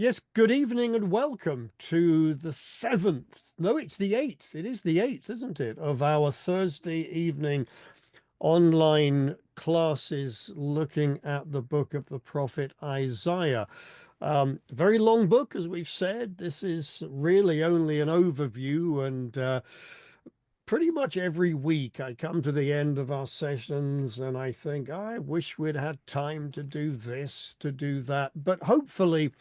Yes, good evening and welcome to the seventh. No, it's the eighth. It is the eighth, isn't it? Of our Thursday evening online classes looking at the book of the prophet Isaiah. Very long book, as we've said. This is really only an overview, and pretty much every week I come to the end of our sessions and I think, I wish we'd had time to do this, to do that. But hopefully,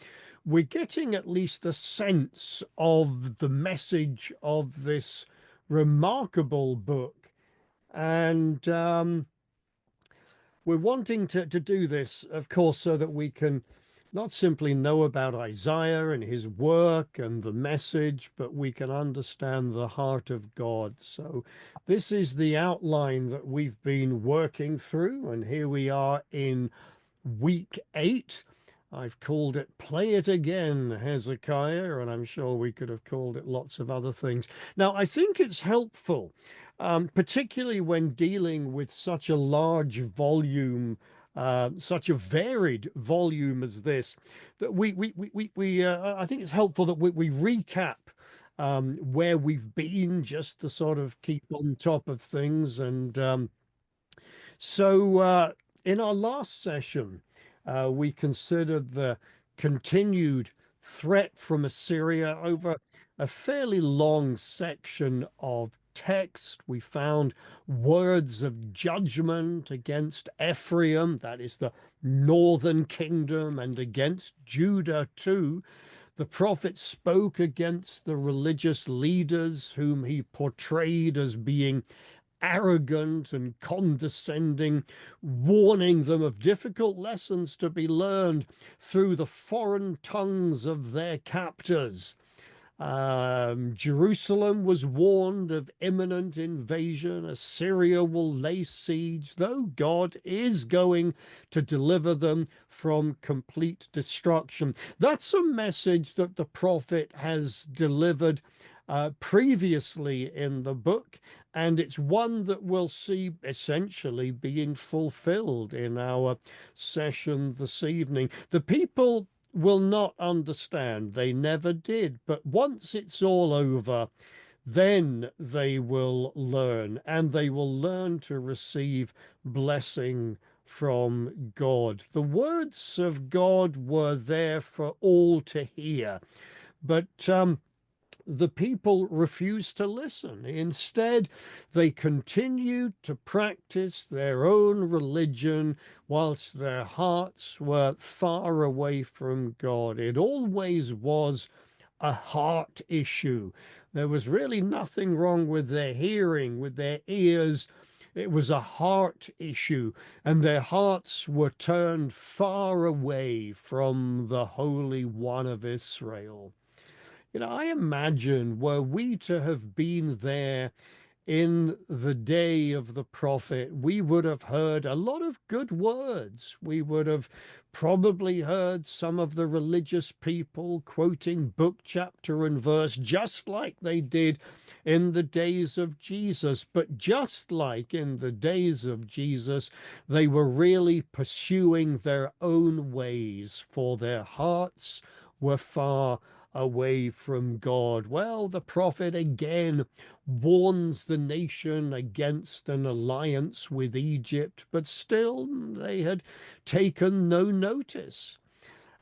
we're getting at least a sense of the message of this remarkable book. And we're wanting to do this, of course, so that we can not simply know about Isaiah and his work and the message, but we can understand the heart of God. So this is the outline that we've been working through, and here we are in week 8. I've called it Play It Again, Hezekiah, and I'm sure we could have called it lots of other things. Now, I think it's helpful, particularly when dealing with such a large volume, such a varied volume as this, that I think it's helpful that we recap where we've been just to sort of keep on top of things. And in our last session, we considered the continued threat from Assyria over a fairly long section of text. We found words of judgment against Ephraim, that is the northern kingdom, and against Judah too. The prophet spoke against the religious leaders whom he portrayed as being arrogant and condescending, warning them of difficult lessons to be learned through the foreign tongues of their captors. Jerusalem was warned of imminent invasion. Assyria will lay siege, though God is going to deliver them from complete destruction. That's a message that the prophet has delivered previously in the book, and it's one that we'll see essentially being fulfilled in our session this evening. The people will not understand. They never did. But once it's all over, then they will learn, and they will learn to receive blessing from God. The words of God were there for all to hear, but the people refused to listen. Instead, they continued to practice their own religion whilst their hearts were far away from God. It always was a heart issue. There was really nothing wrong with their hearing, with their ears. It was a heart issue, and their hearts were turned far away from the Holy One of Israel. I imagine were we to have been there in the day of the prophet, we would have heard a lot of good words. We would have probably heard some of the religious people quoting book, chapter, and verse, just like they did in the days of Jesus. But just like in the days of Jesus, they were really pursuing their own ways, for their hearts were far away from God. Well, the prophet again warns the nation against an alliance with Egypt, but still they had taken no notice.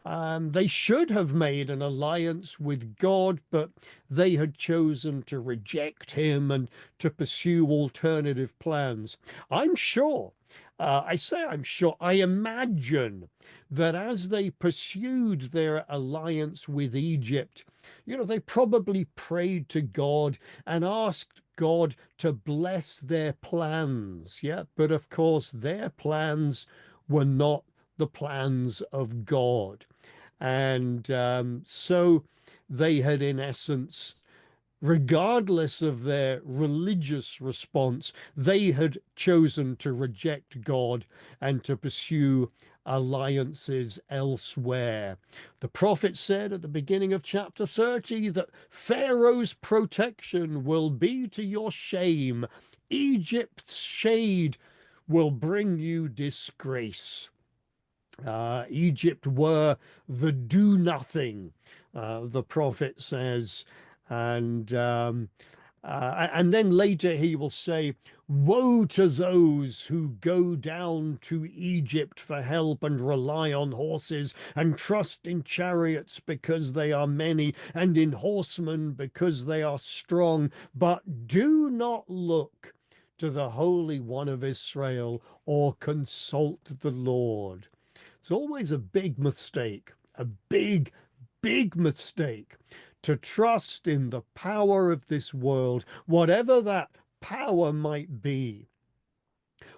They should have made an alliance with God, but they had chosen to reject him and to pursue alternative plans. I'm sure, I'm sure, I imagine that as they pursued their alliance with Egypt, they probably prayed to God and asked God to bless their plans. Yeah, but of course, their plans were not the plans of God. And so they had, in essence, regardless of their religious response, they had chosen to reject God and to pursue alliances elsewhere. The prophet said at the beginning of chapter 30 that Pharaoh's protection will be to your shame. Egypt's shade will bring you disgrace. Egypt were the do nothing, the prophet says. And and then later he will say, woe to those who go down to Egypt for help and rely on horses and trust in chariots because they are many and in horsemen because they are strong, but do not look to the Holy One of Israel or consult the Lord. It's always a big mistake, a big mistake to trust in the power of this world, whatever that power might be,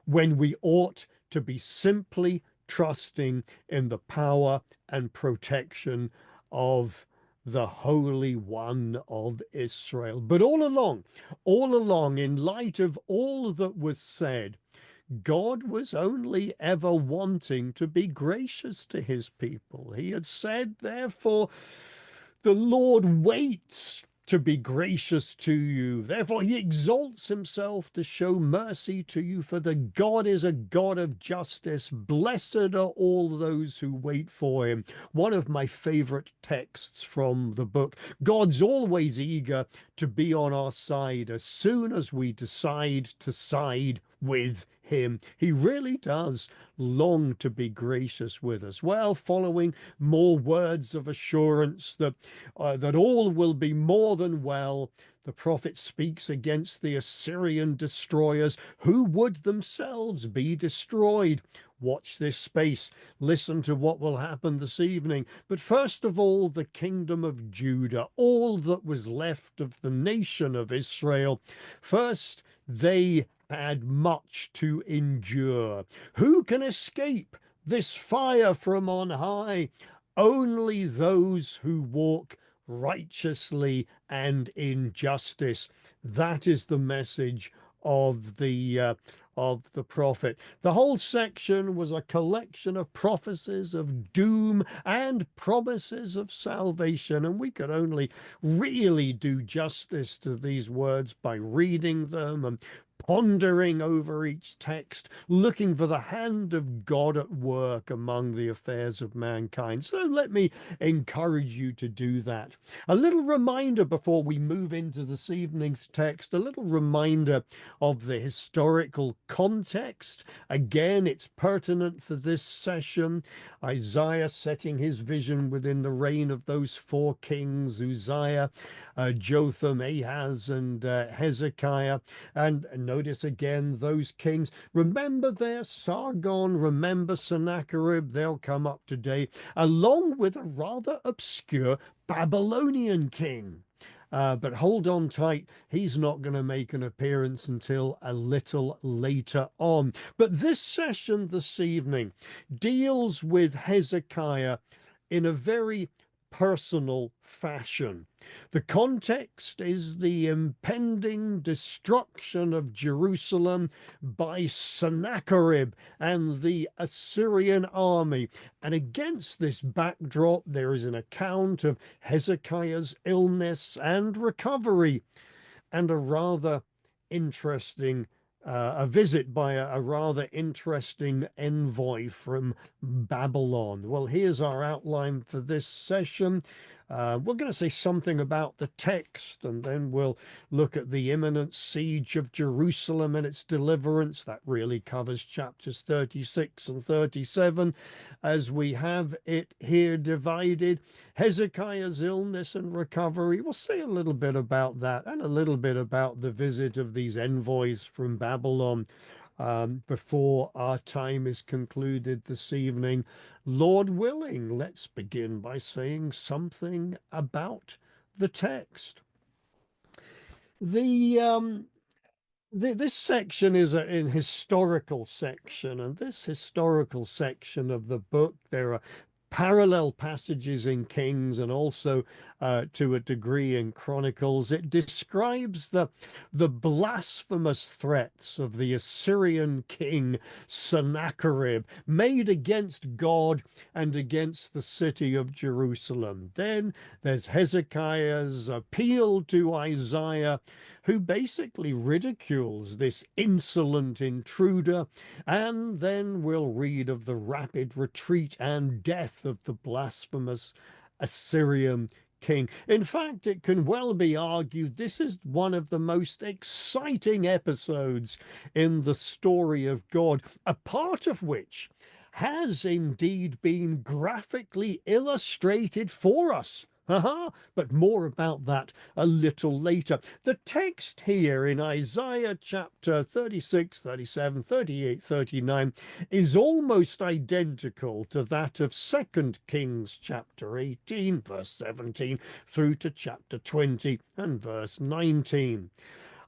when we ought to be simply trusting in the power and protection of the Holy One of Israel. But all along, in light of all that was said, God was only ever wanting to be gracious to his people. He had said, therefore, the Lord waits to be gracious to you. Therefore, he exalts himself to show mercy to you, for the God is a God of justice. Blessed are all those who wait for him. One of my favorite texts from the book. God's always eager to be on our side as soon as we decide to side with him. He really does long to be gracious with us. Well, following more words of assurance that all will be more than well, the prophet speaks against the Assyrian destroyers who would themselves be destroyed. Watch this space. Listen to what will happen this evening. But first of all, the kingdom of Judah, all that was left of the nation of Israel. First, they had much to endure. Who can escape this fire from on high? Only those who walk righteously and in justice. That is the message of the prophet. The whole section was a collection of prophecies of doom and promises of salvation, and we could only really do justice to these words by reading them and pondering over each text, looking for the hand of God at work among the affairs of mankind. So let me encourage you to do that. A little reminder before we move into this evening's text, a little reminder of the historical context. Again, it's pertinent for this session. Isaiah setting his vision within the reign of those four kings, Uzziah, Jotham, Ahaz, and Hezekiah. And notice again those kings. Remember their Sargon, remember Sennacherib, they'll come up today, along with a rather obscure Babylonian king. But hold on tight, he's not going to make an appearance until a little later on. But this session this evening deals with Hezekiah in a very personal fashion. The context is the impending destruction of Jerusalem by Sennacherib and the Assyrian army. And against this backdrop, there is an account of Hezekiah's illness and recovery, and a rather interesting a visit by a rather interesting envoy from Babylon. Well, here's our outline for this session. We're going to say something about the text, and then we'll look at the imminent siege of Jerusalem and its deliverance. That really covers chapters 36 and 37 as we have it here divided. Hezekiah's illness and recovery. We'll say a little bit about that and a little bit about the visit of these envoys from Babylon. Before our time is concluded this evening, Lord willing, let's begin by saying something about the text. This section is an historical section, and this historical section of the book, there are parallel passages in Kings and also to a degree in Chronicles. It describes the blasphemous threats of the Assyrian king Sennacherib made against God and against the city of Jerusalem. Then there's Hezekiah's appeal to Isaiah who basically ridicules this insolent intruder. And then we'll read of the rapid retreat and death of the blasphemous Assyrian king. In fact, it can well be argued this is one of the most exciting episodes in the story of God, a part of which has indeed been graphically illustrated for us. But more about that a little later. The text here in Isaiah chapter 36, 37, 38, 39 is almost identical to that of 2 Kings chapter 18, verse 17, through to chapter 20 and verse 19.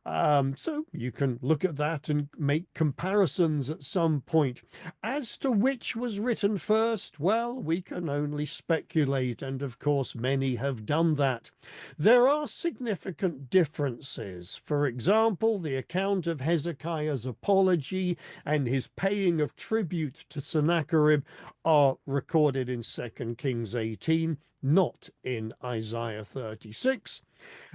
So you can look at that and make comparisons at some point. As to which was written first, well, we can only speculate, and of course, many have done that. There are significant differences. For example, the account of Hezekiah's apology and his paying of tribute to Sennacherib are recorded in 2 Kings 18, not in Isaiah 36.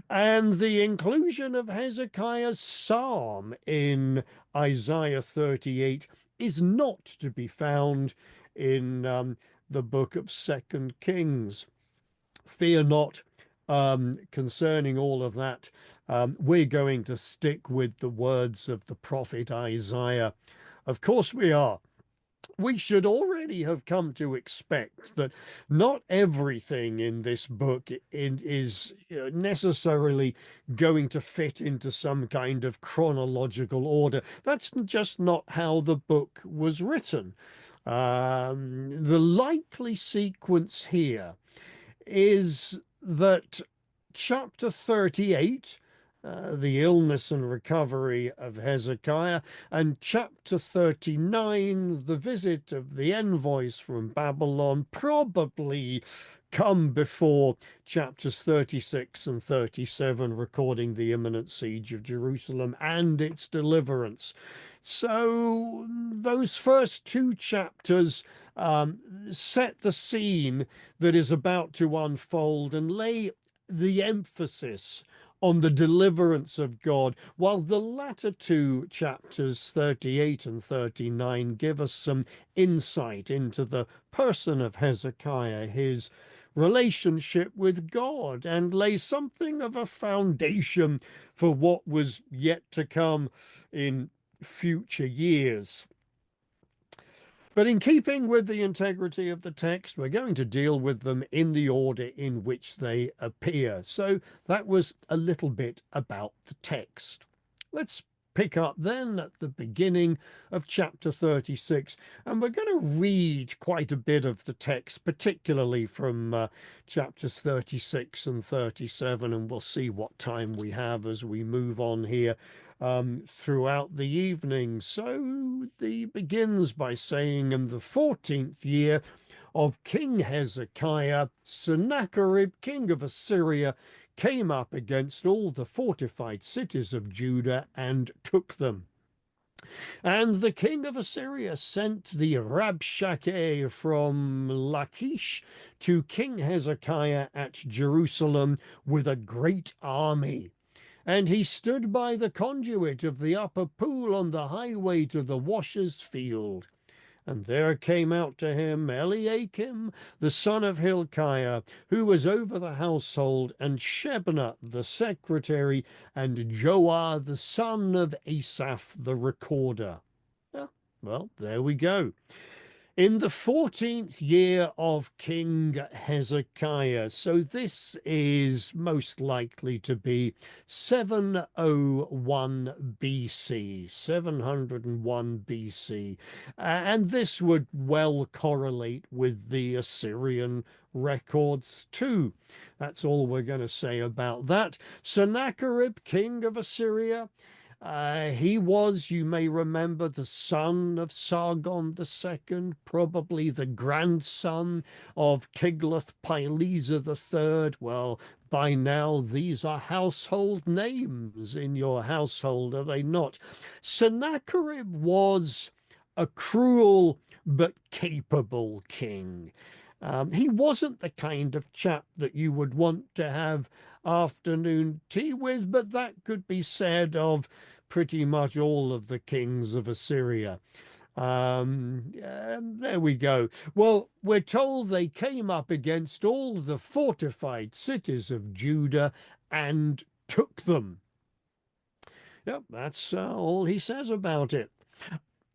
And the inclusion of Hezekiah's psalm in Isaiah 38 is not to be found in the book of 2 Kings. Fear not concerning all of that. We're going to stick with the words of the prophet Isaiah. Of course we are. We should already have come to expect that not everything in this book is necessarily going to fit into some kind of chronological order. That's just not how the book was written. The likely sequence here is that chapter 38, the illness and recovery of Hezekiah, and chapter 39, the visit of the envoys from Babylon, probably come before chapters 36 and 37, recording the imminent siege of Jerusalem and its deliverance. So those first two chapters set the scene that is about to unfold and lay the emphasis on the deliverance of God, while the latter two chapters, 38 and 39, give us some insight into the person of Hezekiah, his relationship with God, and lay something of a foundation for what was yet to come in future years. But in keeping with the integrity of the text, we're going to deal with them in the order in which they appear. So that was a little bit about the text. Let's pick up then at the beginning of chapter 36, and we're going to read quite a bit of the text, particularly from chapters 36 and 37, and we'll see what time we have as we move on here throughout the evening. So he begins by saying, in the 14th year of King Hezekiah, Sennacherib, king of Assyria, came up against all the fortified cities of Judah and took them. And the king of Assyria sent the Rabshakeh from Lachish to King Hezekiah at Jerusalem with a great army. And he stood by the conduit of the upper pool on the highway to the washer's field. And there came out to him Eliakim, the son of Hilkiah, who was over the household, and Shebna, the secretary, and Joah, the son of Asaph, the recorder. Well, there we go. In the 14th year of King Hezekiah. So this is most likely to be 701 BC, 701 BC. And this would well correlate with the Assyrian records too. That's all we're going to say about that. Sennacherib, king of Assyria. He was, you may remember, the son of Sargon II, probably the grandson of Tiglath-Pileser III. Well, by now these are household names in your household, are they not? Sennacherib was a cruel but capable king. He wasn't the kind of chap that you would want to have afternoon tea with, but that could be said of pretty much all of the kings of Assyria. There we go. Well, we're told they came up against all the fortified cities of Judah and took them. Yep, that's all he says about it.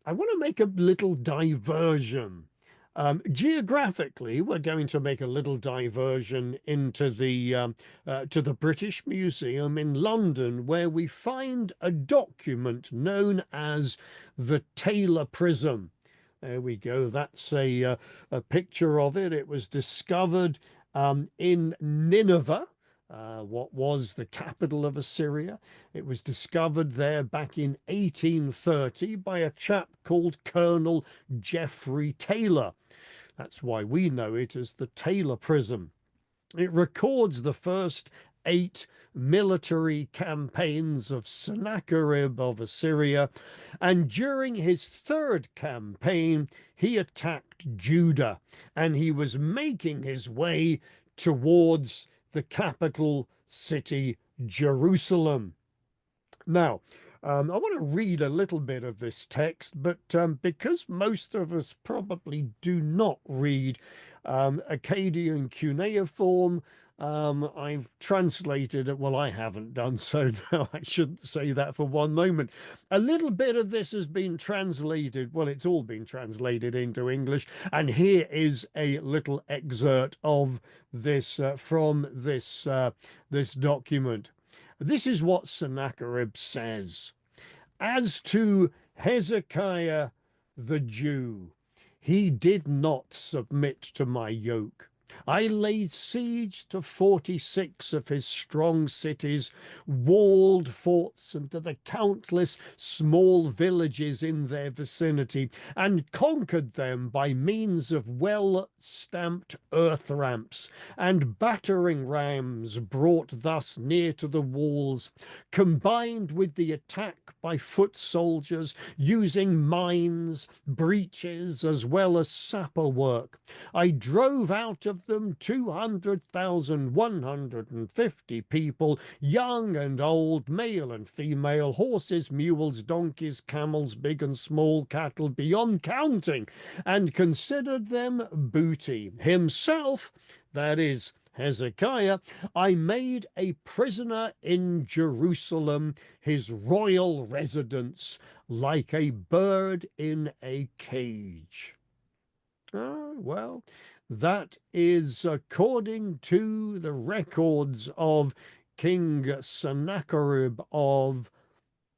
I want to make a little diversion. Geographically, we're going to make a little diversion into the to the British Museum in London, where we find a document known as the Taylor Prism. There we go. That's a picture of it. It was discovered in Nineveh, what was the capital of Assyria. It was discovered there back in 1830 by a chap called Colonel Geoffrey Taylor. That's why we know it as the Taylor Prism. It records the first 8 military campaigns of Sennacherib of Assyria, and during his third campaign, he attacked Judah, and he was making his way towards the capital city, Jerusalem. Now, I want to read a little bit of this text, but because most of us probably do not read Akkadian cuneiform, I've translated it. Well, I haven't done so now. I shouldn't say that for one moment. A little bit of this has been translated. Well, it's all been translated into English. And here is a little excerpt of this from this document. This is what Sennacherib says. As to Hezekiah the Jew, he did not submit to my yoke. I laid siege to 46 of his strong cities, walled forts, and to the countless small villages in their vicinity, and conquered them by means of well-stamped earth ramps and battering rams brought thus near to the walls, combined with the attack by foot soldiers using mines, breaches, as well as sapper work. I drove out of them 200,150 people, young and old, male and female, horses, mules, donkeys, camels, big and small, cattle beyond counting, and considered them booty. Himself, that is, Hezekiah, I made a prisoner in Jerusalem, his royal residence, like a bird in a cage. Well, that is according to the records of King Sennacherib of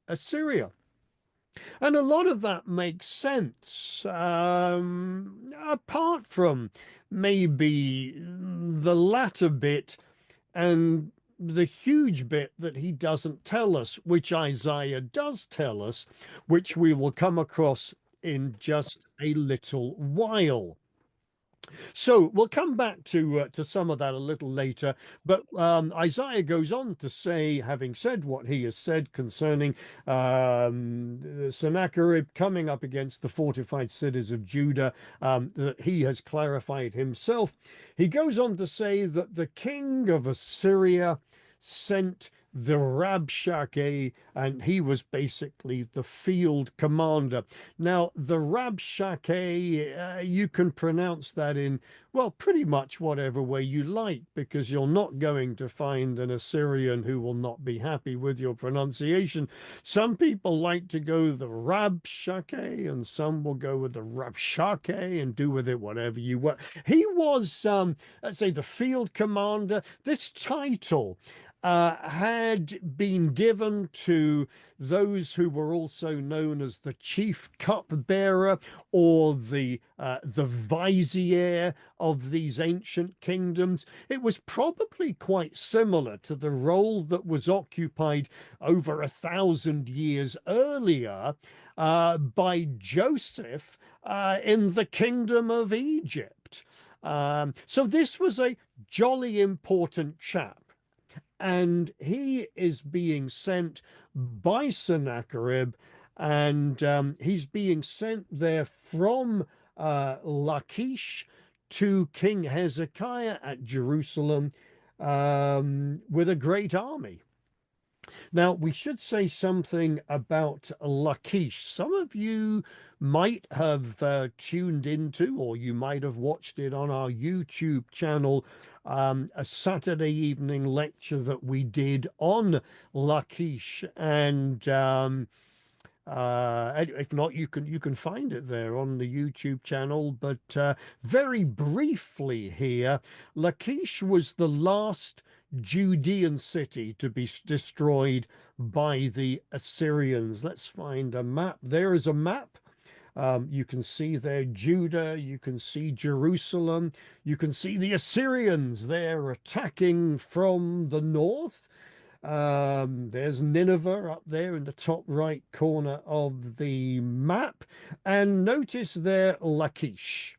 Assyria. And a lot of that makes sense, apart from maybe the latter bit and the huge bit that he doesn't tell us, which Isaiah does tell us, which we will come across in just a little while. So we'll come back to some of that a little later. But Isaiah goes on to say, having said what he has said concerning Sennacherib coming up against the fortified cities of Judah, that he has clarified himself. He goes on to say that the king of Assyria sent the Rabshakeh, and he was basically the field commander. Now, the Rabshakeh, you can pronounce that in, well, pretty much whatever way you like, because you're not going to find an Assyrian who will not be happy with your pronunciation. Some people like to go the Rabshakeh, and some will go with the Rabshakeh and do with it whatever you want. He was, let's say, the field commander. This title had been given to those who were also known as the chief cupbearer or the vizier of these ancient kingdoms. It was probably quite similar to the role that was occupied over 1,000 years earlier by Joseph in the kingdom of Egypt. So this was a jolly important chap. And he is being sent by Sennacherib, and he's being sent there from Lachish to King Hezekiah at Jerusalem with a great army. Now, we should say something about Lachish. Some of you might have tuned into, or you might have watched it on our YouTube channel, a Saturday evening lecture that we did on Lachish. And if not, you can find it there on the YouTube channel. But very briefly here, Lachish was the last Judean city to be destroyed by the Assyrians. Let's find a map. There is a map. You can see there Judah, you can see Jerusalem, you can see the Assyrians there attacking from the north. There's Nineveh up there in the top right corner of the map. And notice there Lachish.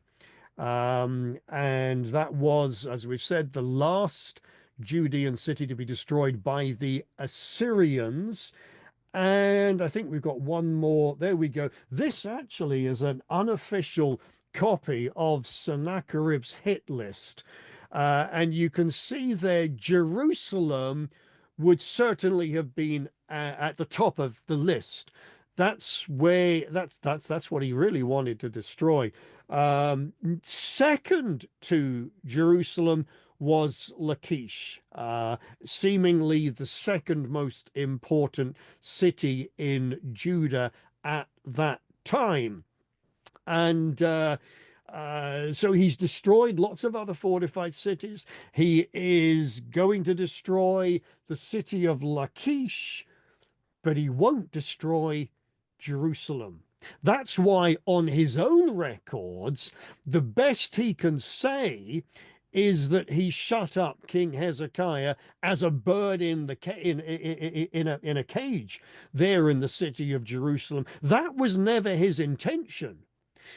And that was, as we've said, the last Judean city to be destroyed by the Assyrians. And I think we've got one more. There we go. This actually is an unofficial copy of Sennacherib's hit list. And you can see there Jerusalem would certainly have been at the top of the list. That's what he really wanted to destroy. Second to Jerusalem was Lachish, seemingly the second most important city in Judah at that time. And so he's destroyed lots of other fortified cities. He is going to destroy the city of Lachish, but he won't destroy Jerusalem. That's why on his own records, the best he can say is that he shut up King Hezekiah as a bird in a cage there in the city of Jerusalem. That was never his intention.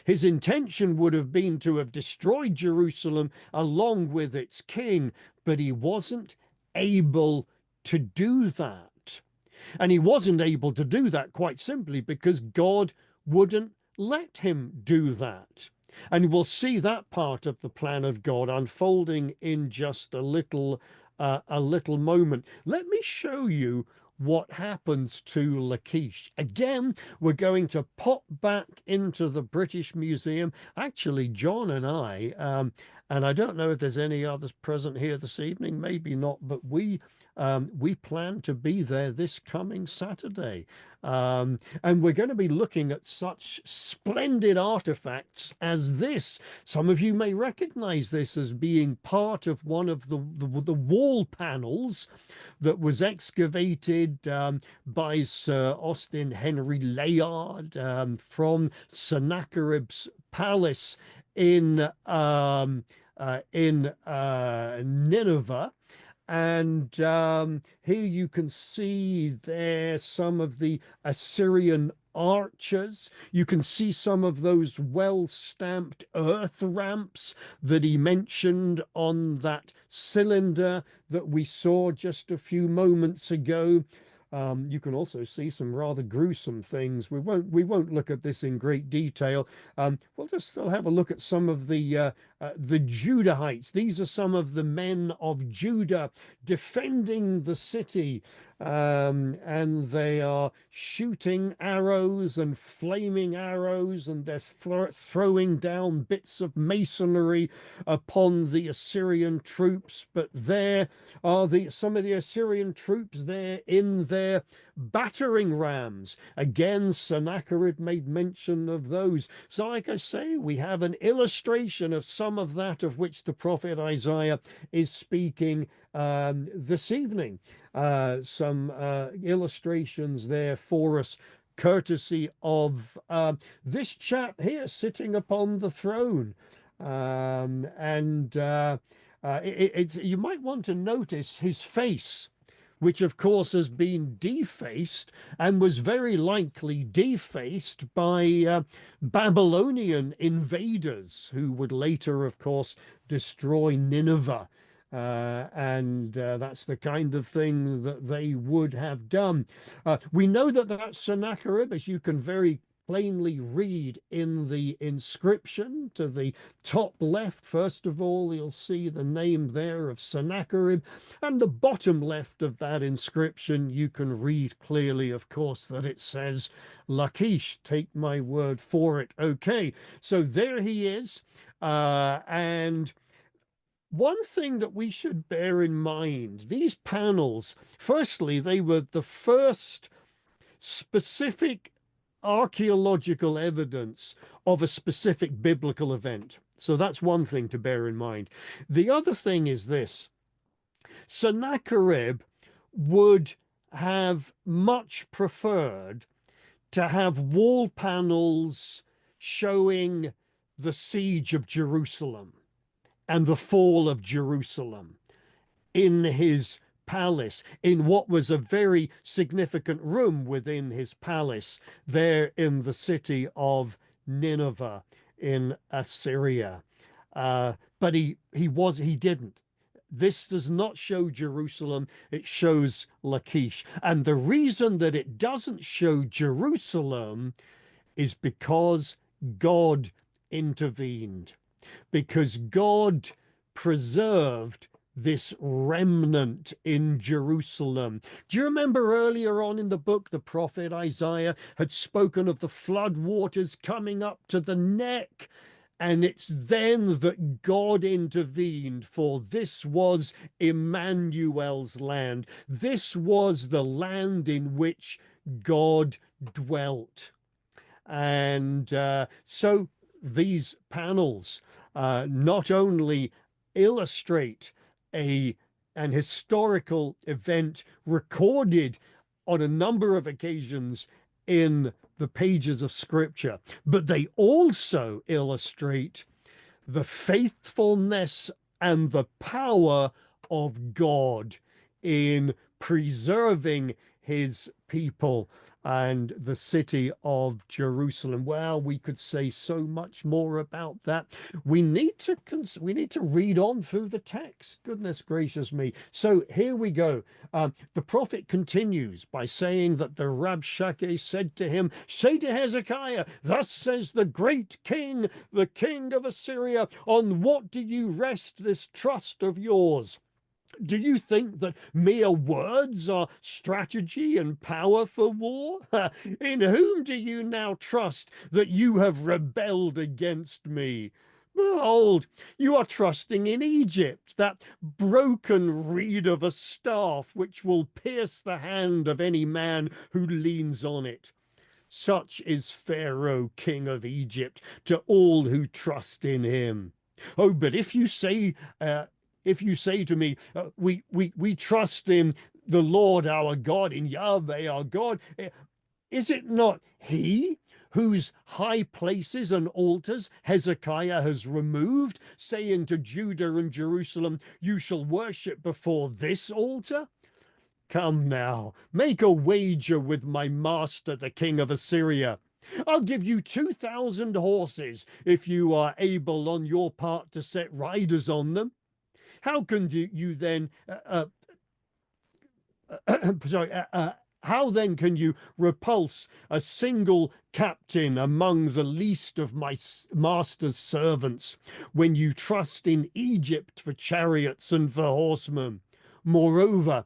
His intention would have been to have destroyed Jerusalem along with its king, but he wasn't able to do that. And he wasn't able to do that quite simply because God wouldn't let him do that. And we'll see that part of the plan of God unfolding in just a little moment. Let me show you what happens to Lachish. Again, we're going to pop back into the British Museum. Actually, John and I, and I don't know if there's any others present here this evening, maybe not, but we plan to be there this coming Saturday. And we're going to be looking at such splendid artifacts as this. Some of you may recognize this as being part of one of the wall panels that was excavated by Sir Austin Henry Layard from Sennacherib's palace in Nineveh. And here you can see there some of the Assyrian archers. You can see some of those well-stamped earth ramps that he mentioned on that cylinder that we saw just a few moments ago. You can also see some rather gruesome things. We won't look at this in great detail. We'll just still have a look at some of the Judahites. These are some of the men of Judah defending the city. And they are shooting arrows and flaming arrows, and they're throwing down bits of masonry upon the Assyrian troops. But there are some of the Assyrian troops there in their battering rams. Again, Sennacherib made mention of those. So like I say, we have an illustration of some of that of which the prophet Isaiah is speaking this evening. Some illustrations there for us, courtesy of this chap here sitting upon the throne. You might want to notice his face, which of course has been defaced and was very likely defaced by Babylonian invaders who would later, of course, destroy Nineveh. That's the kind of thing that they would have done. We know that Sennacherib, as you can very plainly read in the inscription to the top left. First of all, you'll see the name there of Sennacherib, and the bottom left of that inscription, you can read clearly, of course, that it says Lachish. Take my word for it. Okay, so there he is. And one thing that we should bear in mind, these panels, firstly, they were the first specific archaeological evidence of a specific biblical event. So that's one thing to bear in mind. The other thing is this: Sennacherib would have much preferred to have wall panels showing the siege of Jerusalem and the fall of Jerusalem in his palace, in what was a very significant room within his palace there in the city of Nineveh in Assyria. But he didn't. This does not show Jerusalem, it shows Lachish. And the reason that it doesn't show Jerusalem is because God intervened, because God preserved this remnant in Jerusalem. Do you remember earlier on in the book, the prophet Isaiah had spoken of the flood waters coming up to the neck? And it's then that God intervened, for this was Emmanuel's land. This was the land in which God dwelt. And so these panels not only illustrate an historical event recorded on a number of occasions in the pages of Scripture, but they also illustrate the faithfulness and the power of God in preserving his people and the city of Jerusalem. Well, we could say so much more about that. We need to read on through the text. Goodness gracious me. So here we go. The prophet continues by saying that the Rabshakeh said to him, "Say to Hezekiah, thus says the great king, the king of Assyria, on what do you rest this trust of yours? Do you think that mere words are strategy and power for war? In whom do you now trust that you have rebelled against me? Behold, you are trusting in Egypt, that broken reed of a staff which will pierce the hand of any man who leans on it. Such is Pharaoh, king of Egypt, to all who trust in him. Oh, but if you say to me, we trust in the Lord our God, in Yahweh our God, is it not he whose high places and altars Hezekiah has removed, saying to Judah and Jerusalem, you shall worship before this altar? Come now, make a wager with my master, the king of Assyria. I'll give you 2,000 horses if you are able on your part to set riders on them. How can you then, how then can you repulse a single captain among the least of my master's servants when you trust in Egypt for chariots and for horsemen? Moreover,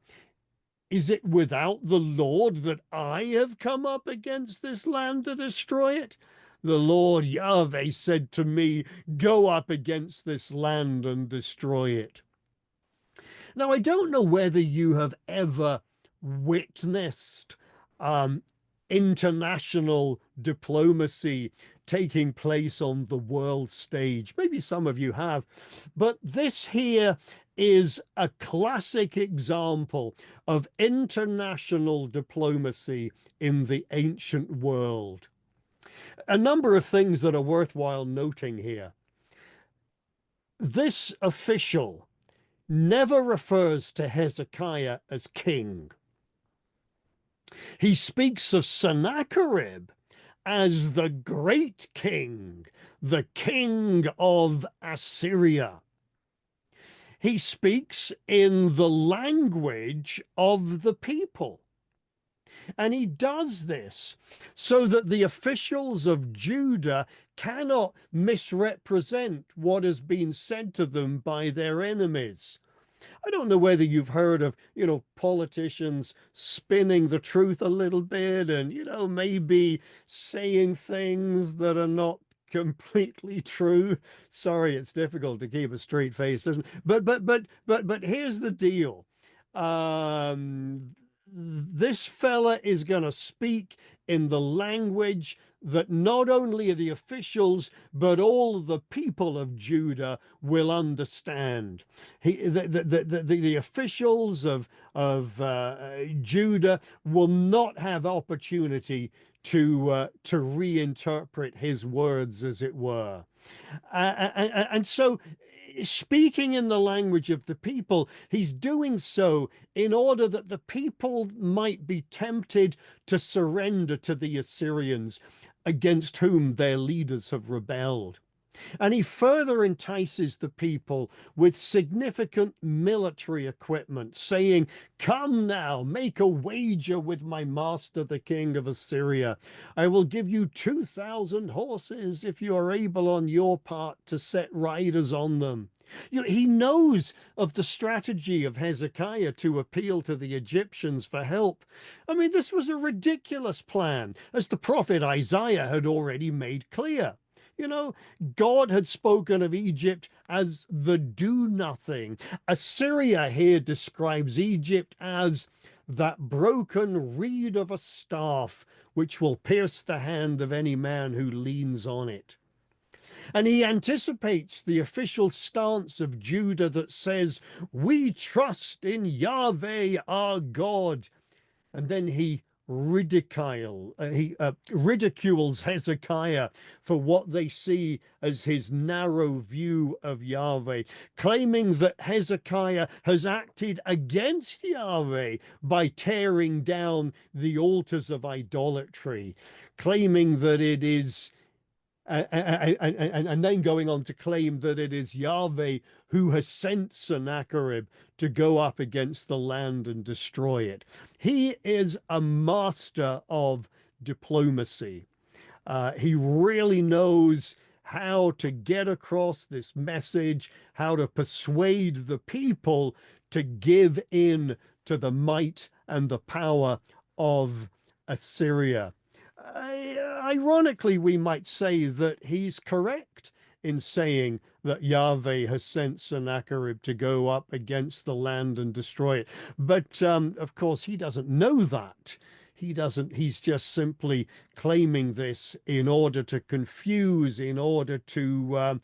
is it without the Lord that I have come up against this land to destroy it? The Lord Yahweh said to me, go up against this land and destroy it. Now, I don't know whether you have ever witnessed international diplomacy taking place on the world stage. Maybe some of you have, but this here is a classic example of international diplomacy in the ancient world. A number of things that are worthwhile noting here. This official never refers to Hezekiah as king. He speaks of Sennacherib as the great king, the king of Assyria. He speaks in the language of the people. And he does this so that the officials of Judah cannot misrepresent what has been said to them by their enemies. I don't know whether you've heard of, politicians spinning the truth a little bit and, maybe saying things that are not completely true. Sorry, it's difficult to keep a straight face, isn't it? But here's the deal. This fella is going to speak in the language that not only the officials but all the people of Judah will understand. The officials of Judah will not have opportunity to reinterpret his words, as it were. And so, speaking in the language of the people, he's doing so in order that the people might be tempted to surrender to the Assyrians, against whom their leaders have rebelled. And he further entices the people with significant military equipment, saying, "Come now, make a wager with my master, the king of Assyria. I will give you 2,000 horses if you are able on your part to set riders on them." He knows of the strategy of Hezekiah to appeal to the Egyptians for help. I mean, this was a ridiculous plan, as the prophet Isaiah had already made clear. You know, God had spoken of Egypt as the do nothing. Assyria here describes Egypt as that broken reed of a staff which will pierce the hand of any man who leans on it. And he anticipates the official stance of Judah that says, "We trust in Yahweh our God." And then he ridicules Hezekiah for what they see as his narrow view of Yahweh, claiming that Hezekiah has acted against Yahweh by tearing down the altars of idolatry, claiming that it is and then going on to claim that it is Yahweh who has sent Sennacherib to go up against the land and destroy it. He is a master of diplomacy. He really knows how to get across this message, how to persuade the people to give in to the might and the power of Assyria. Ironically, we might say that he's correct in saying that Yahweh has sent Sennacherib to go up against the land and destroy it. But of course, he doesn't know that. He doesn't, he's just simply claiming this in order to confuse, in order to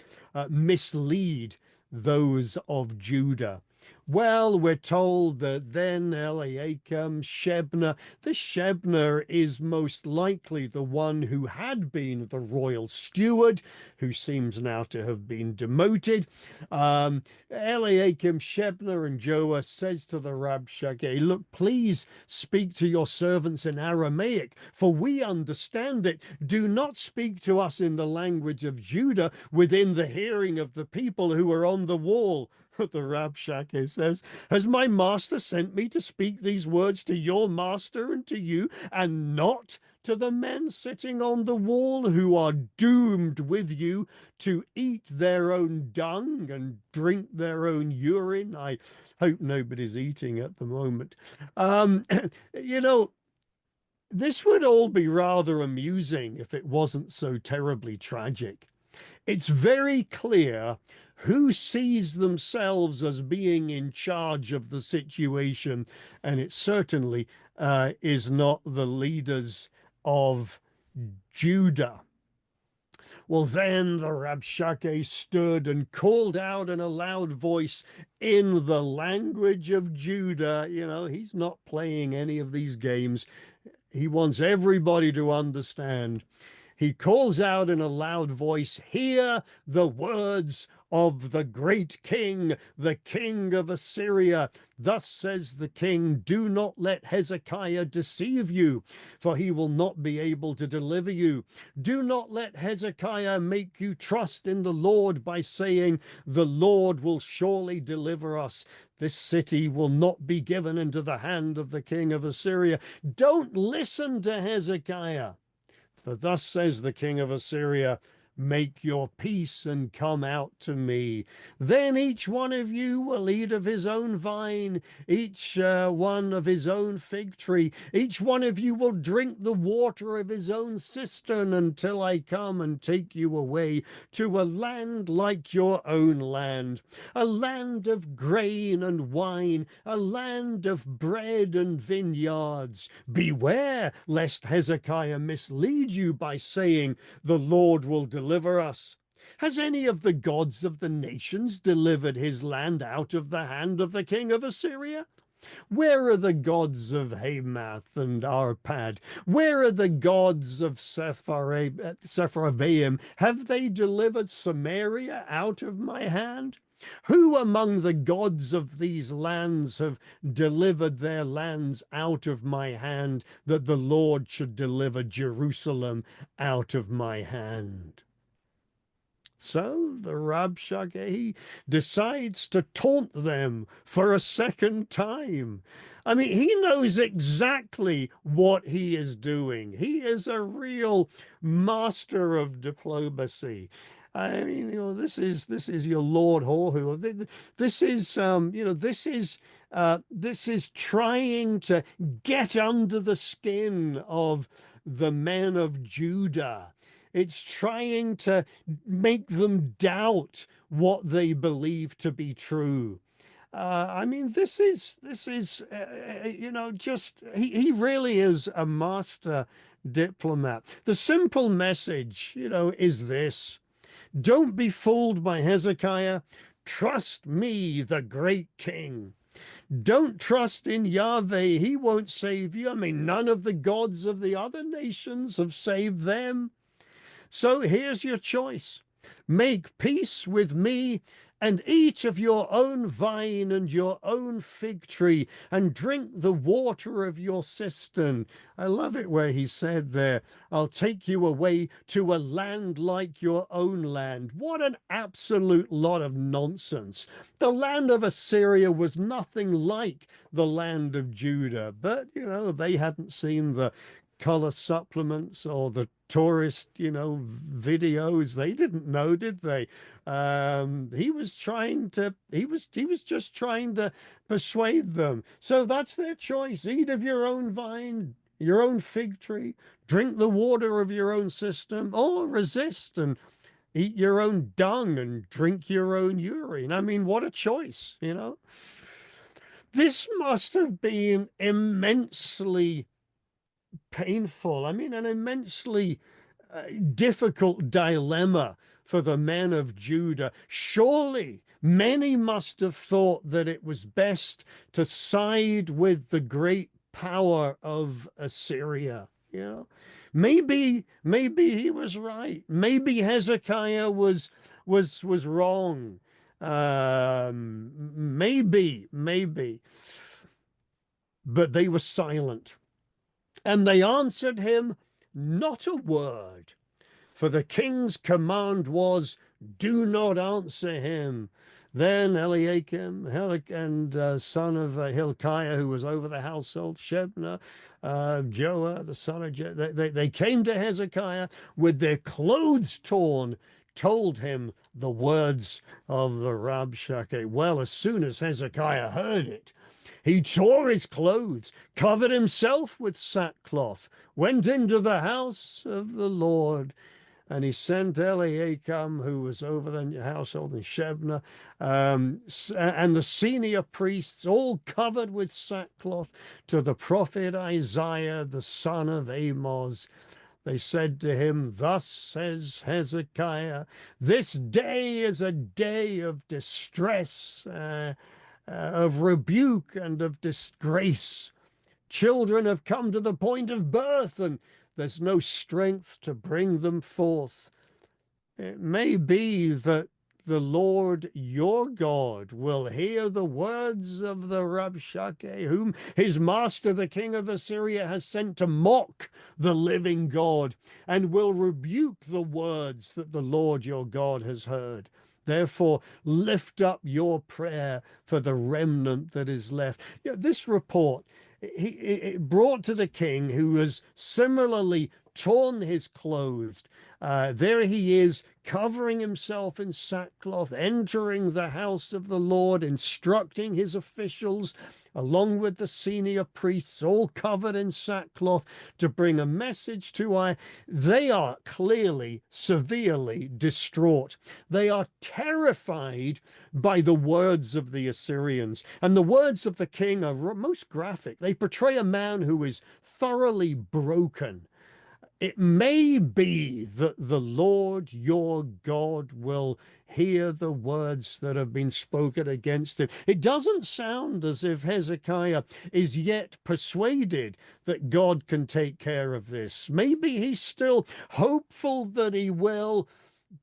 mislead those of Judah. Well, we're told that then Eliakim, Shebna, this Shebna is most likely the one who had been the royal steward, who seems now to have been demoted. Eliakim, Shebna, and Joah says to the Rabshakeh, "Look, please speak to your servants in Aramaic, for we understand it. Do not speak to us in the language of Judah within the hearing of the people who are on the wall." The Rabshakeh says, "Has my master sent me to speak these words to your master and to you, and not to the men sitting on the wall who are doomed with you to eat their own dung and drink their own urine?" I hope nobody's eating at the moment. You know, this would all be rather amusing if it wasn't so terribly tragic. It's very clear who sees themselves as being in charge of the situation, and it certainly is not the leaders of Judah. Well, then the Rabshakeh stood and called out in a loud voice in the language of Judah. You know, he's not playing any of these games. He wants everybody to understand. he calls out in a loud voice, "Hear the words of the great king, the king of Assyria. Thus says the king, do not let Hezekiah deceive you, for he will not be able to deliver you. Do not let Hezekiah make you trust in the Lord by saying, the Lord will surely deliver us. This city will not be given into the hand of the king of Assyria." Don't listen to Hezekiah. For thus says the king of Assyria, make your peace and come out to me. Then each one of you will eat of his own vine, each one of his own fig tree. Each one of you will drink the water of his own cistern until I come and take you away to a land like your own land, a land of grain and wine, a land of bread and vineyards. Beware lest Hezekiah mislead you by saying, the Lord will deliver us. Has any of the gods of the nations delivered his land out of the hand of the king of Assyria? Where are the gods of Hamath and Arpad? Where are the gods of Sepharvaim? Have they delivered Samaria out of my hand? Who among the gods of these lands have delivered their lands out of my hand, that the Lord should deliver Jerusalem out of my hand? So the Rabshakeh decides to taunt them for a second time. I mean, he knows exactly what he is doing. He is a real master of diplomacy. I mean, this is your Lord Horhu. This is this is trying to get under the skin of the men of Judah. It's trying to make them doubt what they believe to be true. I mean, this is just he really is a master diplomat. The simple message, is this: don't be fooled by Hezekiah. Trust me, the great king. Don't trust in Yahweh. He won't save you. I mean, none of the gods of the other nations have saved them. So here's your choice. Make peace with me and eat of your own vine and your own fig tree and drink the water of your cistern. I love it where he said there, I'll take you away to a land like your own land. What an absolute lot of nonsense. The land of Assyria was nothing like the land of Judah, but, they hadn't seen the color supplements or the tourist, videos. They didn't know, did they? He was just trying to persuade them. So that's their choice. Eat of your own vine, your own fig tree, drink the water of your own cistern, or resist and eat your own dung and drink your own urine. I mean, what a choice, This must have been immensely painful. I mean, an immensely difficult dilemma for the men of Judah. Surely many must have thought that it was best to side with the great power of Assyria. Maybe he was right. Maybe Hezekiah was wrong. Maybe, but they were silent. And they answered him not a word, for the king's command was, do not answer him. Then Eliakim and son of Hilkiah, who was over the household, Shebna, Joah, the son of they came to Hezekiah with their clothes torn, told him the words of the Rabshakeh. Well, as soon as Hezekiah heard it, he tore his clothes, covered himself with sackcloth, went into the house of the Lord, and he sent Eliakim, who was over the household, and Shebna, and the senior priests, all covered with sackcloth, to the prophet Isaiah, the son of Amoz. They said to him, thus says Hezekiah, this day is a day of distress, of rebuke and of disgrace. Children have come to the point of birth, and There's no strength to bring them forth. It may be that the Lord your God will hear the words of the Rabshakeh, whom his master, the king of Assyria, has sent to mock the living God, and will rebuke the words that the Lord your God has heard. Therefore, lift up your prayer for the remnant that is left. Yeah, this report, it brought to the king, who has similarly torn his clothes. There he is, covering himself in sackcloth, entering the house of the Lord, instructing his officials, along with the senior priests, all covered in sackcloth, to bring a message to Ai. They are clearly severely distraught. They are terrified by the words of the Assyrians. And the words of the king are most graphic. They portray a man who is thoroughly broken. It may be that the Lord your God will hear the words that have been spoken against him. It doesn't sound as if Hezekiah is yet persuaded that God can take care of this. Maybe he's still hopeful that he will,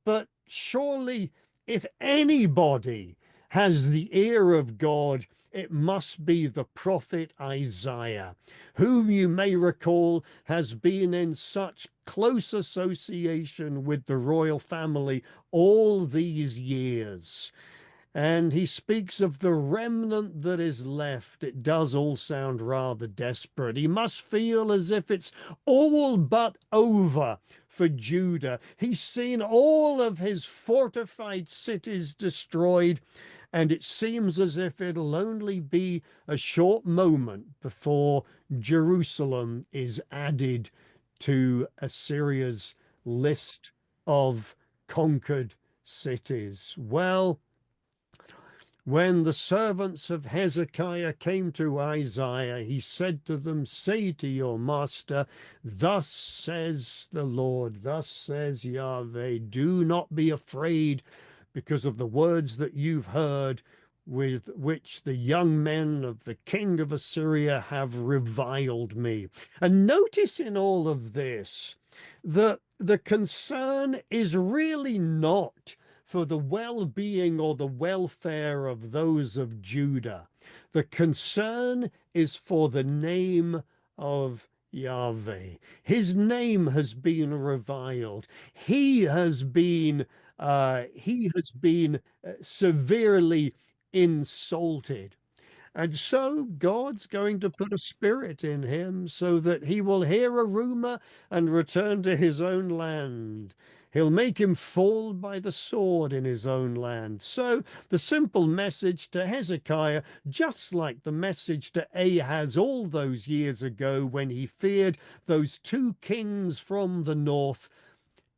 but surely if anybody has the ear of God, it must be the prophet Isaiah, whom you may recall has been in such close association with the royal family all these years. And he speaks of the remnant that is left. It does all sound rather desperate. He must feel as if it's all but over for Judah. He's seen all of his fortified cities destroyed, and it seems as if it'll only be a short moment before Jerusalem is added to Assyria's list of conquered cities. Well, when the servants of Hezekiah came to Isaiah, he said to them, "Say to your master, thus says the Lord, thus says Yahweh, do not be afraid because of the words that you've heard, with which the young men of the king of Assyria have reviled me." And notice in all of this that the concern is really not for the well-being or the welfare of those of Judah. The concern is for the name of Yahweh. His name has been reviled. He has been severely insulted. And so God's going to put a spirit in him so that he will hear a rumor and return to his own land. He'll make him fall by the sword in his own land. So the simple message to Hezekiah, just like the message to Ahaz all those years ago when he feared those two kings from the north,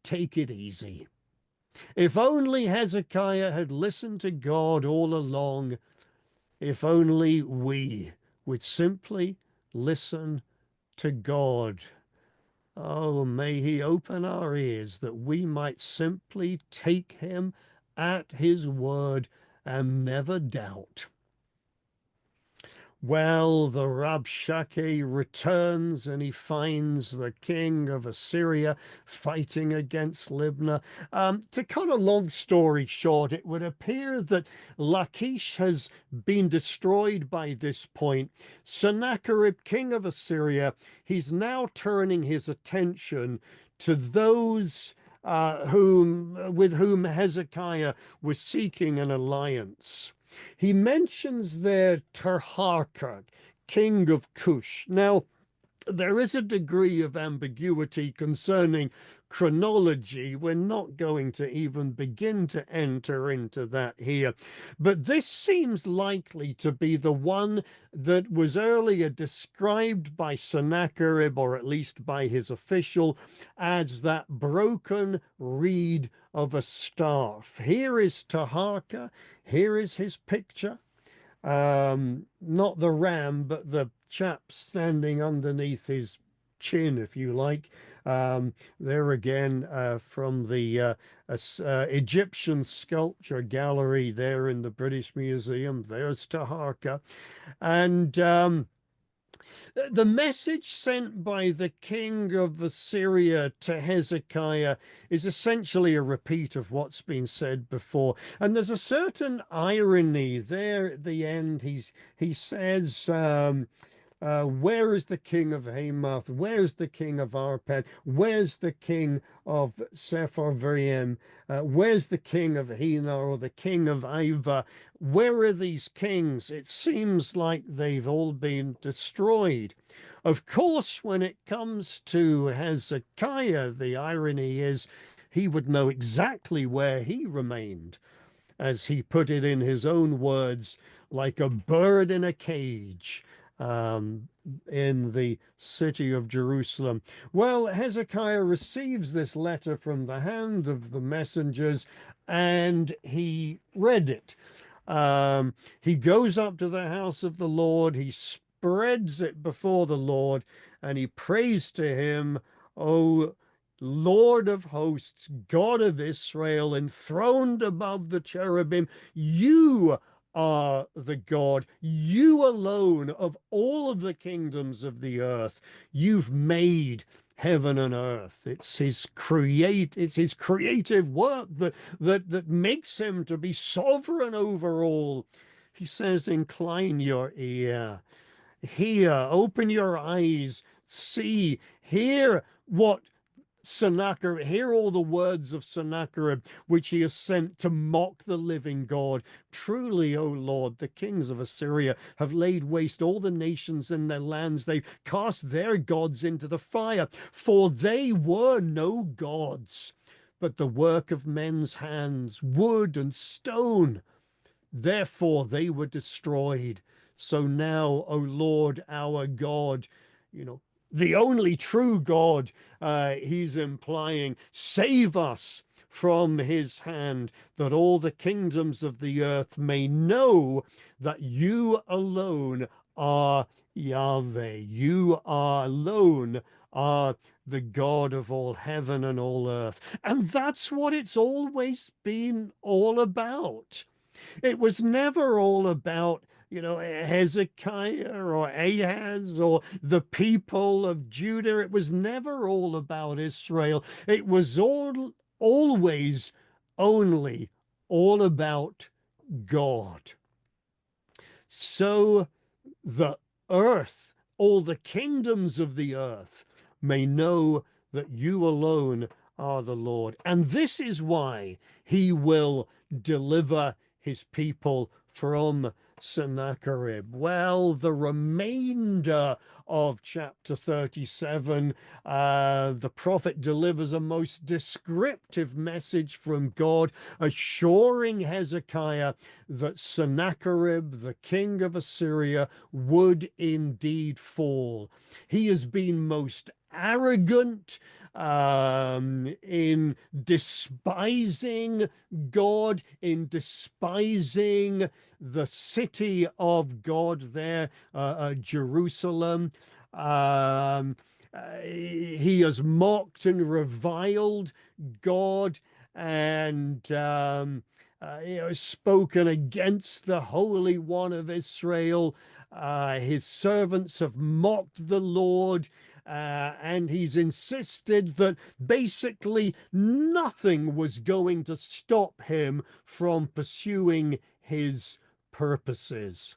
take it easy. If only Hezekiah had listened to God all along, if only we would simply listen to God. Oh, may he open our ears that we might simply take him at his word and never doubt. Well, the Rabshakeh returns and he finds the king of Assyria fighting against Libnah. To cut a long story short, it would appear that Lachish has been destroyed by this point. Sennacherib, king of Assyria, he's now turning his attention to those with whom Hezekiah was seeking an alliance. He mentions there Tirhakah, king of Cush. Now, there is a degree of ambiguity concerning chronology. We're not going to even begin to enter into that here. But this seems likely to be the one that was earlier described by Sennacherib, or at least by his official, as that broken reed of a staff. Here is Tirhakah. Here is his picture. Not the ram, but the chap standing underneath his chin, if you like. There again, from the Egyptian sculpture gallery there in the British Museum. There's Tirhakah. And The message sent by the king of Assyria to Hezekiah is essentially a repeat of what's been said before. And there's a certain irony there at the end. He says, where is the king of Hamath? Where's the king of Arpad? Where's the king of Sepharvaim? Where's the king of Hena or the king of Iva? Where are these kings? It seems like they've all been destroyed. Of course, when it comes to Hezekiah, the irony is he would know exactly where he remained, as he put it in his own words, like a bird in a cage, um, in the city of Jerusalem. Well, Hezekiah receives this letter from the hand of the messengers, and he read it. He goes up to the house of the Lord, he spreads it before the Lord, and he prays to him, "O Lord of hosts, God of Israel, enthroned above the cherubim, you are the God, you alone of all of the kingdoms of the earth. You've made heaven and earth. It's his creative work that makes him to be sovereign over all." He says, "Incline your ear, hear, open your eyes, see, hear what Sennacherib, hear all the words of Sennacherib, which he has sent to mock the living God. Truly, O Lord, the kings of Assyria have laid waste all the nations in their lands. They've cast their gods into the fire, for they were no gods, but the work of men's hands, wood and stone. Therefore they were destroyed. So now, O Lord, our God, you know, the only true God, he's implying, save us from his hand, that all the kingdoms of the earth may know that you alone are Yahweh. You are alone are the God of all heaven and all earth." And that's what it's always been all about. It was never all about, Hezekiah or Ahaz or the people of Judah. It was never all about Israel. It was always only all about God. So the earth, all the kingdoms of the earth, may know that you alone are the Lord. And this is why he will deliver his people from Sennacherib. Well, the remainder of chapter 37, the prophet delivers a most descriptive message from God, assuring Hezekiah that Sennacherib, the king of Assyria, would indeed fall. He has been most arrogant in despising God, in despising the city of God there, Jerusalem. He has mocked and reviled God, and spoken against the Holy One of Israel. His servants have mocked the Lord, and he's insisted that basically nothing was going to stop him from pursuing his purposes.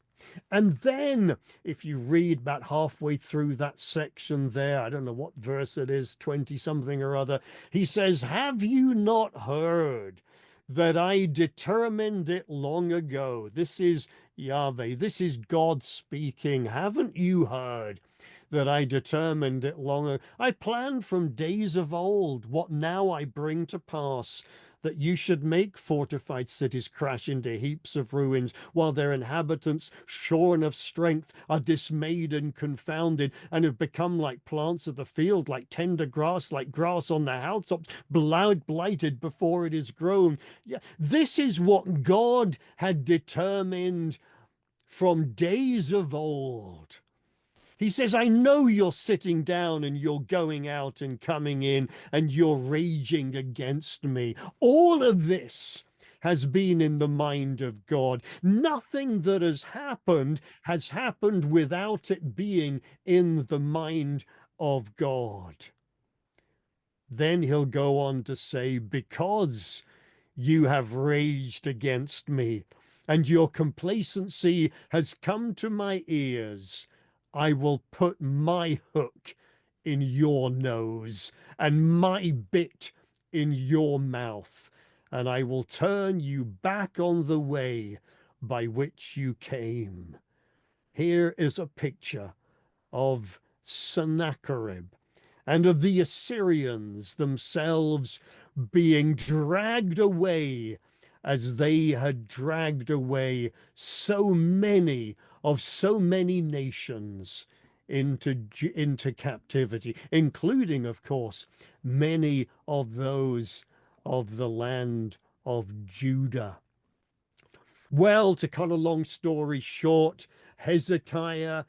And then, if you read about halfway through that section there, I don't know what verse it is, 20 something or other, he says, "Have you not heard that I determined it long ago?" This is Yahweh, this is God speaking. "Haven't you heard that I determined it long ago? I planned from days of old what now I bring to pass, that you should make fortified cities crash into heaps of ruins, while their inhabitants, shorn of strength, are dismayed and confounded, and have become like plants of the field, like tender grass, like grass on the housetops, blighted before it is grown." Yeah, this is what God had determined from days of old. He says, "I know you're sitting down and you're going out and coming in and you're raging against me." All of this has been in the mind of God. Nothing that has happened without it being in the mind of God. Then he'll go on to say, because you have raged against me, and your complacency has come to my ears, I will put my hook in your nose and my bit in your mouth, and I will turn you back on the way by which you came. Here is a picture of Sennacherib and of the Assyrians themselves being dragged away as they had dragged away so many of so many nations into captivity, including, of course, many of those of the land of Judah. Well, to cut a long story short, Hezekiah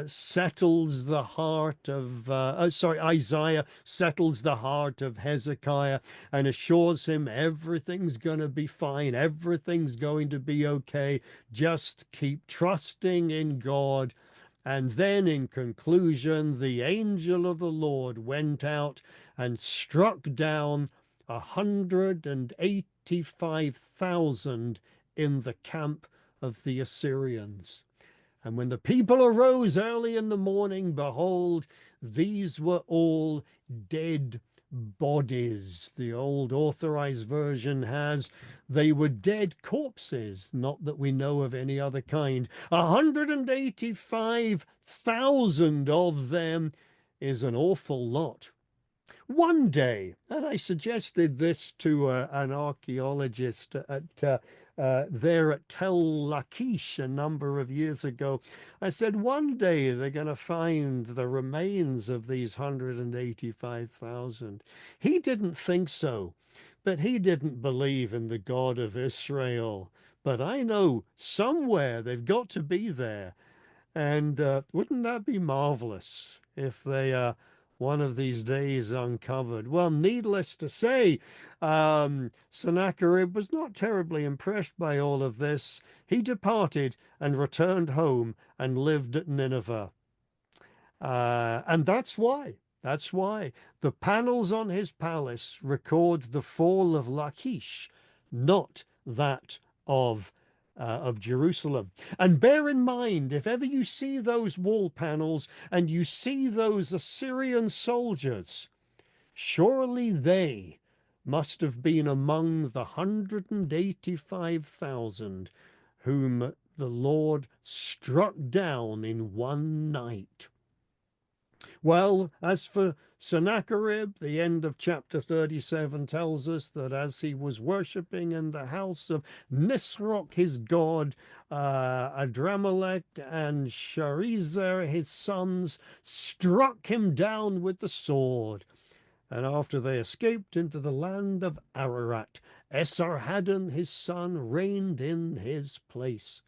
settles the heart of, Isaiah settles the heart of Hezekiah and assures him everything's going to be fine, everything's going to be okay. Just keep trusting in God. And then, in conclusion, the angel of the Lord went out and struck down 185,000 in the camp of the Assyrians. And when the people arose early in the morning, behold, these were all dead bodies. The old authorized version has, they were dead corpses, not that we know of any other kind. 185,000 of them is an awful lot. One day, and I suggested this to an archaeologist there at Tel Lachish a number of years ago. I said, one day they're going to find the remains of these 185,000. He didn't think so, but he didn't believe in the God of Israel. But I know somewhere they've got to be there. And wouldn't that be marvelous if they one of these days uncovered? Well, needless to say, Sennacherib was not terribly impressed by all of this. He departed and returned home and lived at Nineveh. And that's why. That's why the panels on his palace record the fall of Lachish, not that of Jerusalem. And bear in mind, if ever you see those wall panels and you see those Assyrian soldiers, surely they must have been among the 185,000 whom the Lord struck down in one night. Well, as for Sennacherib, the end of chapter 37 tells us that as he was worshipping in the house of Nisroch, his god, Adramelech and Sharezer, his sons, struck him down with the sword. And after they escaped into the land of Ararat, Esarhaddon, his son, reigned in his place.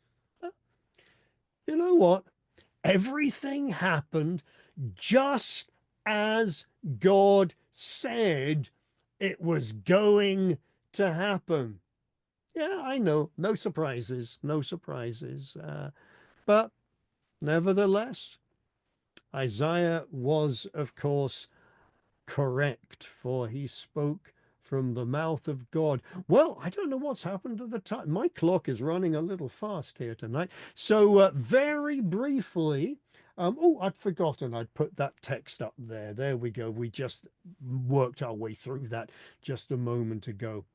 You know what? Everything happened just as God said it was going to happen. Yeah, I know. No surprises, no surprises. But nevertheless, Isaiah was, of course, correct, for he spoke from the mouth of God. Well, I don't know what's happened to the time. My clock is running a little fast here tonight. So very briefly, oh, I'd forgotten I'd put that text up there. There we go. We just worked our way through that just a moment ago.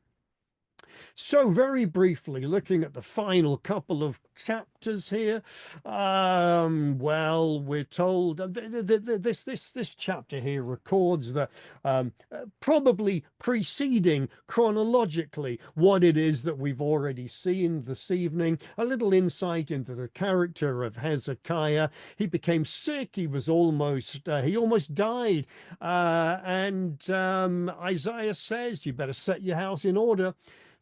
So very briefly, looking at the final couple of chapters here, well, we're told this chapter here records that probably preceding chronologically what it is that we've already seen this evening. A little insight into the character of Hezekiah. He became sick. He almost died, and Isaiah says, "You better set your house in order,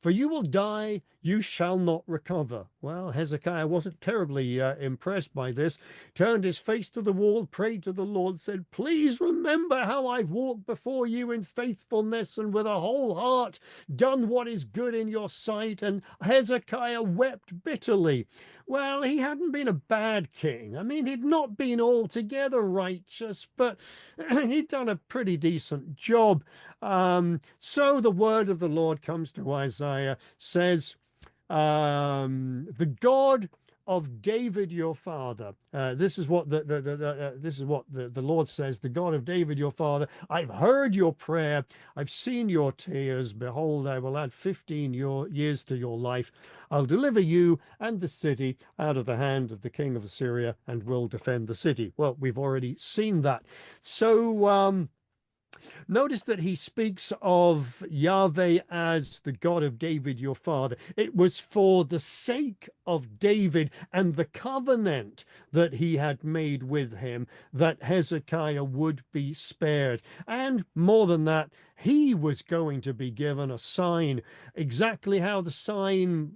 for you will die, you shall not recover. Well, Hezekiah wasn't terribly impressed by this, turned his face to the wall, prayed to the Lord, said, please remember how I've walked before you in faithfulness and with a whole heart done what is good in your sight. And Hezekiah wept bitterly. Well, he hadn't been a bad king. I mean, he'd not been altogether righteous, but he'd done a pretty decent job. So the word of the Lord comes to Isaiah, says, the God of David your father. This is what the Lord says. The God of David your father. I've heard your prayer. I've seen your tears. Behold, I will add 15 years to your life. I'll deliver you and the city out of the hand of the king of Assyria, and will defend the city. Well, we've already seen that. So notice that he speaks of Yahweh as the God of David, your father. It was for the sake of David and the covenant that he had made with him that Hezekiah would be spared. And more than that, he was going to be given a sign. Exactly how the sign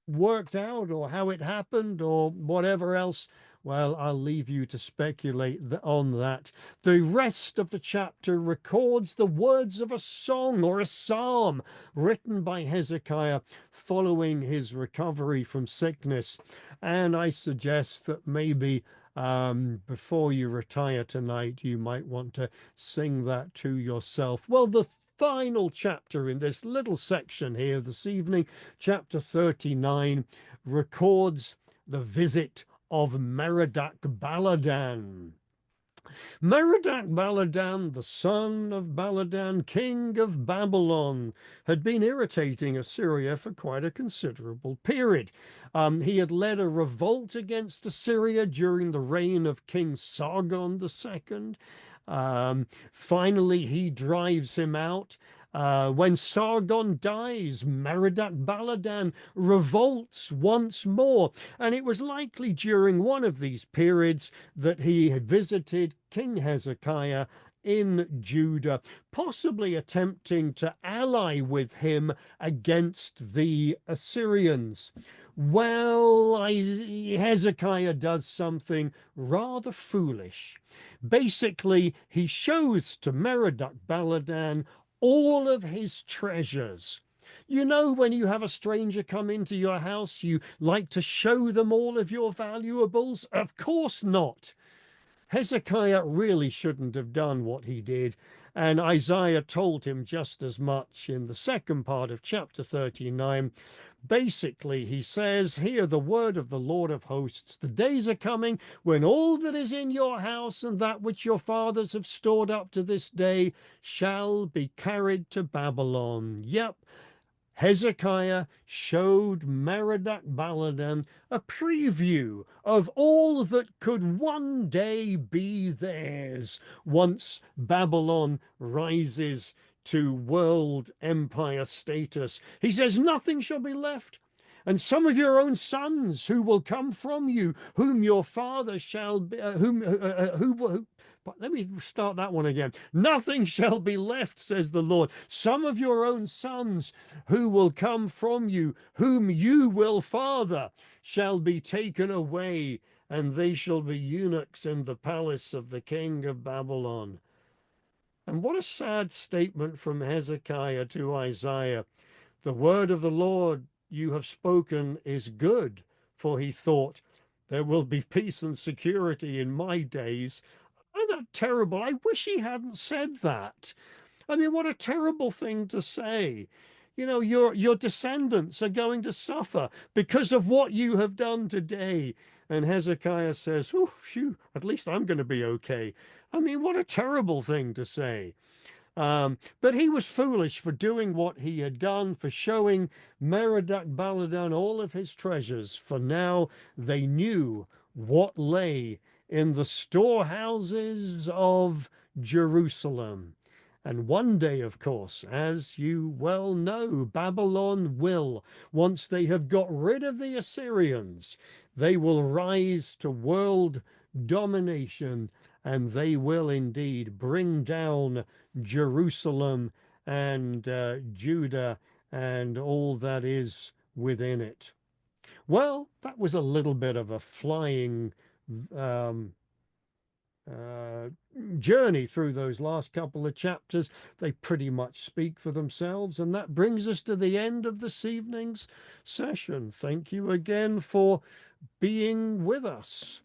worked out or how it happened or whatever else, well, I'll leave you to speculate on that. The rest of the chapter records the words of a song or a psalm written by Hezekiah following his recovery from sickness. And I suggest that maybe before you retire tonight, you might want to sing that to yourself. Well, the final chapter in this little section here this evening, chapter 39, records the visit of Merodach Baladan. Merodach Baladan, the son of Baladan, king of Babylon, had been irritating Assyria for quite a considerable period. He had led a revolt against Assyria during the reign of King Sargon II. Finally, he drives him out. When Sargon dies, Merodach Baladan revolts once more, and it was likely during one of these periods that he had visited King Hezekiah in Judah, possibly attempting to ally with him against the Assyrians. Well, Hezekiah does something rather foolish. Basically, he shows to Merodach Baladan all of his treasures. You know, when you have a stranger come into your house, you like to show them all of your valuables? Of course not. Hezekiah really shouldn't have done what he did, and Isaiah told him just as much in the second part of chapter 39. Basically, he says, hear the word of the Lord of hosts. The days are coming when all that is in your house and that which your fathers have stored up to this day shall be carried to Babylon. Yep. Hezekiah showed Merodach Baladan a preview of all that could one day be theirs once Babylon rises to world empire status. He says, nothing shall be left. And some of your own sons who will come from you, whom your father shall be, but let me start that one again. Nothing shall be left, says the Lord. Some of your own sons who will come from you, whom you will father, shall be taken away, and they shall be eunuchs in the palace of the king of Babylon. And what a sad statement from Hezekiah to Isaiah. The word of the Lord you have spoken is good, for he thought, there will be peace and security in my days. Isn't that terrible? I wish he hadn't said that. I mean, what a terrible thing to say. You know, your descendants are going to suffer because of what you have done today. And Hezekiah says, oh, phew, at least I'm going to be okay. I mean, what a terrible thing to say. But he was foolish for doing what he had done, for showing Merodach Baladan all of his treasures, for now they knew what lay in the storehouses of Jerusalem. And one day, of course, as you well know, Babylon will, once they have got rid of the Assyrians, they will rise to world domination, and they will indeed bring down Jerusalem and Judah and all that is within it. Well, that was a little bit of a flying um, uh, journey through those last couple of chapters. They pretty much speak for themselves. And that brings us to the end of this evening's session. Thank you again for being with us.